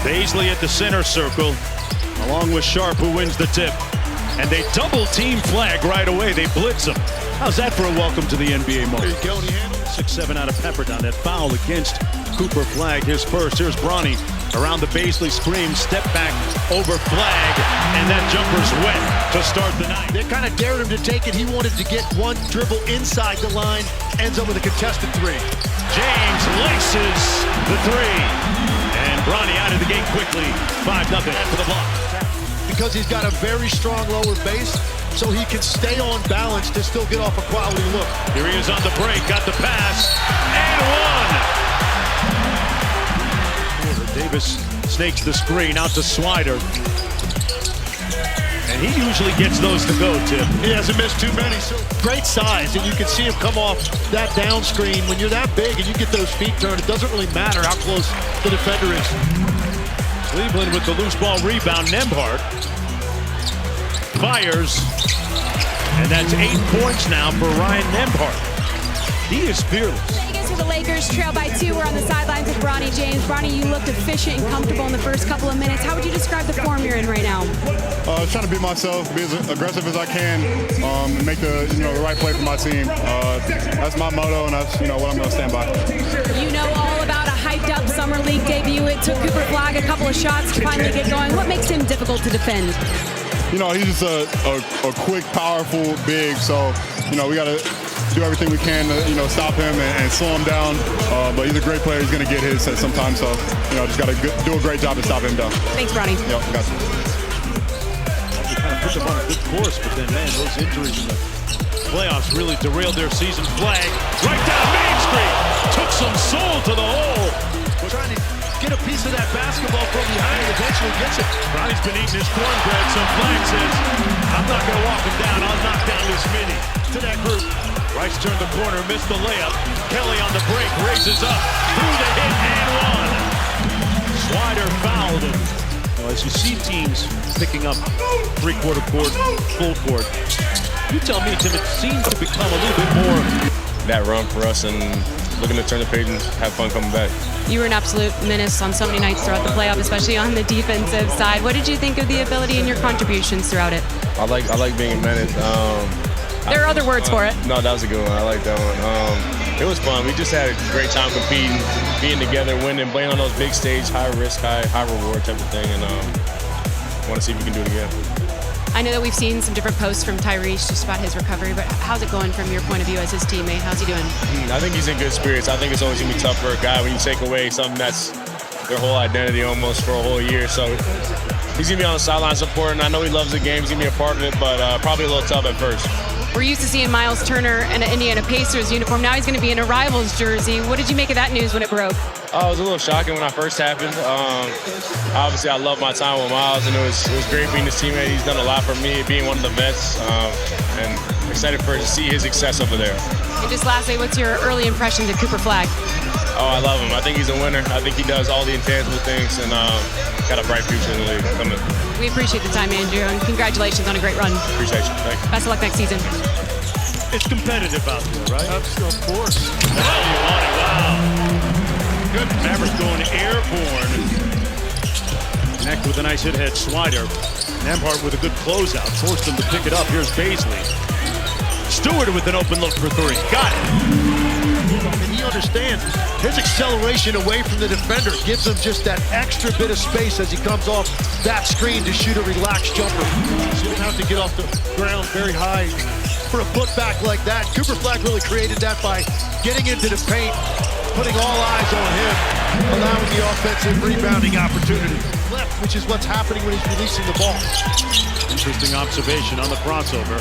Baisley at the center circle, along with Sharp, who wins the tip. And they double team Flag right away. They blitz him. How's that for a welcome to the NBA moment? 6-7 out of Pepperdine. That foul against Cooper Flag. His first. Here's Bronny around the Baisley screen. Step back over Flag. And that jumper's wet to start the night. They kind of dared him to take it. He wanted to get one dribble inside the line. Ends up with a contested three. James laces the three. And Bronny out of the gate quickly. 5-0 for the block. Because he's got a very strong lower base, so he can stay on balance to still get off a quality look. Here he is on the break, got the pass, and one! Davis snakes the screen out to Swider. And he usually gets those to go, Tim. He hasn't missed too many. So great size, and you can see him come off that down screen. When you're that big and you get those feet turned, it doesn't really matter how close the defender is. Cleveland with the loose ball rebound. Nembhard fires, and that's 8 points now for Ryan Nembhard. He is fearless. Vegas with the Lakers trail by 2. We're on the sidelines with Bronny James. Bronny, you looked efficient and comfortable in the first couple of minutes. How would you describe the form you're in right now? Trying to be myself, be as aggressive as I can, and make the the right play for my team. That's my motto, and that's what I'm going to stand by. You know all about a hyped-up summer league debut. It took Cooper Flag a couple of shots to finally get going. What makes him difficult to defend? He's just a quick, powerful big. So we got to do everything we can to stop him and slow him down. But he's a great player. He's going to get his at some time. So just got to do a great job to stop him down. Thanks, Bronny. Yep, got you. They kind of put them on a good course, but then, man, those injuries in the playoffs really derailed their season. Flag right down Main Street. Took some soul to the hole. Trying to get a piece of that basketball from behind. Eventually gets it. Bronny's been eating his cornbread, so Flag says, I'm not going to walk him down. I'll knock down this mini. To that group. Rice turned the corner, missed the layup. Kelly on the break, raises up, through the hit, and one. Swider fouled him. As you see teams picking up three-quarter court, full court, you tell me, Tim, it seems to become a little bit more that run for us and looking to turn the page and have fun coming back. You were an absolute menace on so many nights throughout the playoff, especially on the defensive side. What did you think of the ability and your contributions throughout it? I like being a menace. There are other words for it. No, that was a good one. I like that one. It was fun. We just had a great time competing, being together, winning, playing on those big stage, high risk, high reward type of thing, and want to see if we can do it again. I know that we've seen some different posts from Tyrese just about his recovery, but how's it going from your point of view as his teammate? How's he doing? I think he's in good spirits. I think it's always going to be tough for a guy when you take away something that's their whole identity almost for a whole year. So he's going to be on the sideline supporting. I know he loves the game. He's going to be a part of it, but probably a little tough at first. We're used to seeing Miles Turner in an Indiana Pacers uniform. Now he's going to be in a Rivals jersey. What did you make of that news when it broke? It was a little shocking when it first happened. Obviously, I love my time with Miles, and it was great being his teammate. He's done a lot for me, being one of the vets, and excited to see his success over there. And just lastly, what's your early impression of Cooper Flag? Oh, I love him. I think he's a winner. I think he does all the intangible things, and got a bright future in the league coming. We appreciate the time, Andrew, and congratulations on a great run. Appreciate you. Thanks. Best of luck next season. It's competitive out there, right? Of course. Wow. Good. Mavericks going airborne. Connect with a nice hit head Swider. Nembhard with a good closeout. Forced him to pick it up. Here's Baisley. Stewart with an open look for three. Got it. And he understands his acceleration away from the defender gives him just that extra bit of space as he comes off that screen to shoot a relaxed jumper. So you don't have to get off the ground very high for a putback like that. Cooper Flag really created that by getting into the paint, putting all eyes on him, allowing the offensive rebounding opportunity. Left, which is what's happening when he's releasing the ball. Interesting observation on the crossover.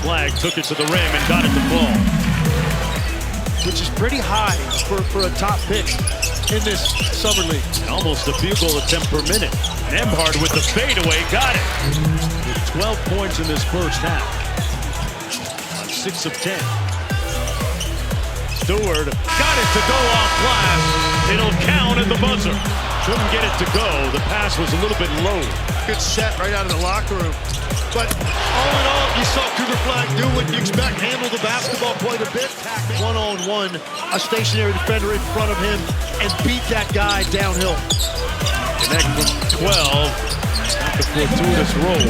Flag took it to the rim and got it to fall. Which is pretty high for a top pick in this summer league. And almost a field goal attempt per minute. Nembhard with the fadeaway, got it. With 12 points in this first half. On 6 of 10. Stewart got it to go off glass. It'll count at the buzzer. Couldn't get it to go. The pass was a little bit low. Good set right out of the locker room. But all in all, you saw Cooper Flag do what you expect, handle the basketball quite a bit. One-on-one, a stationary defender in front of him, and beat that guy downhill. Connect from 12. Not the fortuitous roll.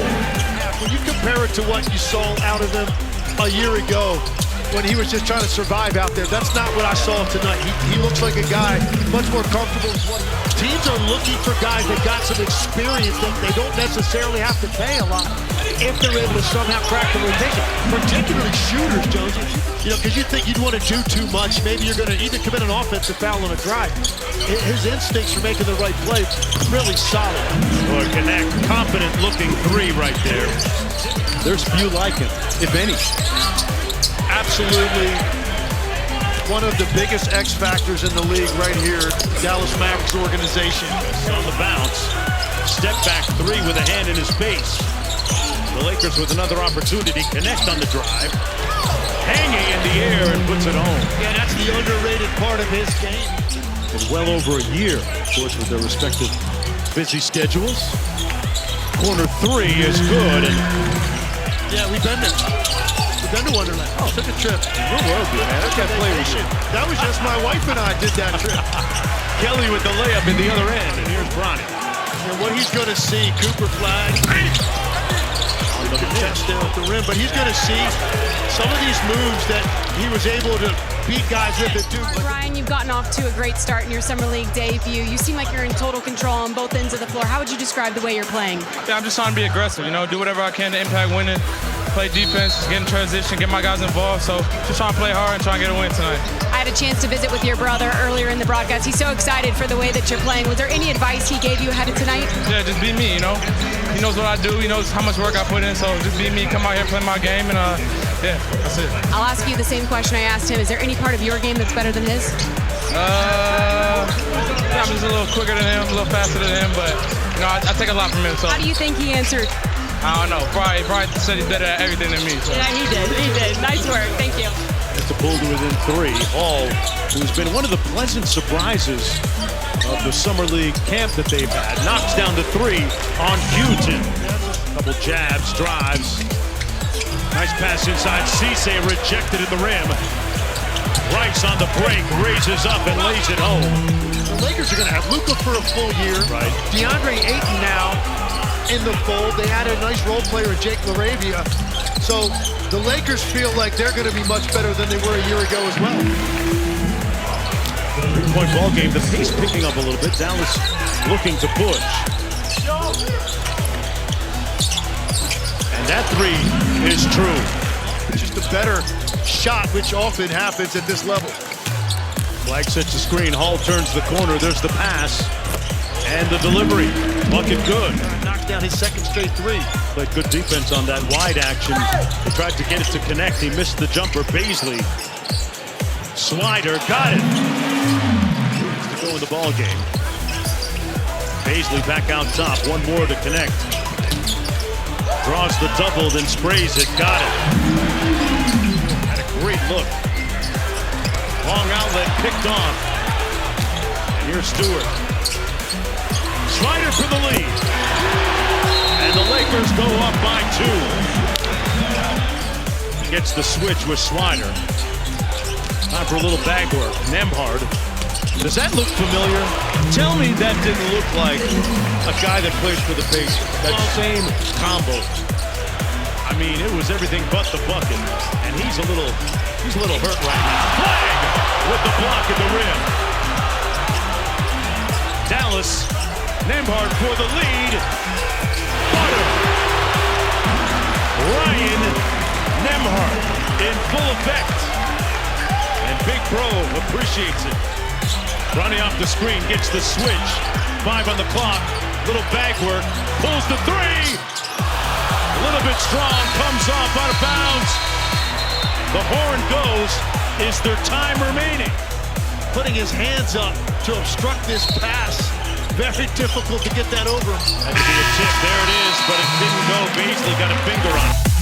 When you compare it to what you saw out of him a year ago, when he was just trying to survive out there, that's not what I saw tonight. He looks like a guy much more comfortable. Teams are looking for guys that got some experience that they don't necessarily have to pay a lot if they're able to somehow crack the rotation. Particularly shooters, Jones. You know, because you think you'd want to do too much. Maybe you're going to either commit an offensive foul on a drive. His instincts for making the right play, really solid. Or Connect, confident looking three right there. There's few like him, if any. Absolutely one of the biggest X factors in the league right here, Dallas Mavericks organization. On the bounce, step back three with a hand in his face. The Lakers with another opportunity, Connect on the drive. Hanging in the air and puts it home. Yeah, that's the underrated part of his game. In well over a year, of course, with their respective busy schedules. Corner three is good. And yeah, we've been there. We've been to Wonderland. Oh, took a trip. Where were we, man? I can't play with you. That was just my wife and I did that trip. Kelly with the layup in the other end. And here's Bronny. And what he's going to see, Cooper flag. On the touchdown at the rim, but he's going to see some of these moves that he was able to beat guys with it too. Ryan, you've gotten off to a great start in your summer league debut. You seem like you're in total control on both ends of the floor. How would you describe the way you're playing? Yeah, I'm just trying to be aggressive, you know, do whatever I can to impact winning, play defense, get in transition, get my guys involved. So just trying to play hard and try and get a win tonight. I had a chance to visit with your brother earlier in the broadcast. He's so excited for the way that you're playing. Was there any advice he gave you ahead of tonight? Yeah, just be me, you know. He knows what I do. He knows how much work I put in. So just be me, come out here, play my game, and yeah, that's it. I'll ask you the same question I asked him. Is there any part of your game that's better than his? Yeah, I'm just a little quicker than him, a little faster than him, but you know, I take a lot from him. So how do you think he answered? I don't know. Probably said he's better at everything than me. So. Yeah, he did. He did. Nice work. Thank you. It's a pull to within three. Hall, who's been one of the pleasant surprises of the summer league camp that they've had, knocks down the three on Houston. Couple jabs, drives. Nice pass inside. Cisse rejected at the rim. Rice on the break, raises up and lays it home. The Lakers are going to have Luka for a full year. Right. DeAndre Ayton now in the fold. They added a nice role player in Jake LaRavia. So the Lakers feel like they're going to be much better than they were a year ago as well. 3-point ball game. The pace picking up a little bit. Dallas looking to push. And that three is true. Just a better shot, which often happens at this level. Flag sets the screen. Hall turns the corner. There's the pass. And the delivery. Bucket good. Knocked down his second straight three. Played good defense on that wide action. He tried to get it to connect. He missed the jumper. Baisley. Slider. Got it. To go in the ball game. Baisley back out top. One more to connect. Draws the double, then sprays it. Got it. Had a great look. Long outlet picked off. And here's Stewart. Slider for the lead. And the Lakers go up by 2. He gets the switch with Slider. Time for a little bag work. Nembhard. Does that look familiar? Tell me that didn't look like a guy that plays for the Pacers. That same combo. I mean, it was everything but the bucket. And he's a little hurt right now. Flag with the block at the rim. Dallas, Nembhard for the lead. Butter. Ryan Nembhard in full effect. And Big Bro appreciates it. Running off the screen, gets the switch. 5 on the clock. Little bag work. Pulls the three. A little bit strong. Comes off out of bounds. The horn goes. Is there time remaining? Putting his hands up to obstruct this pass. Very difficult to get that over him. Had to be a tip. There it is, but it didn't go. Baisley got a finger on it.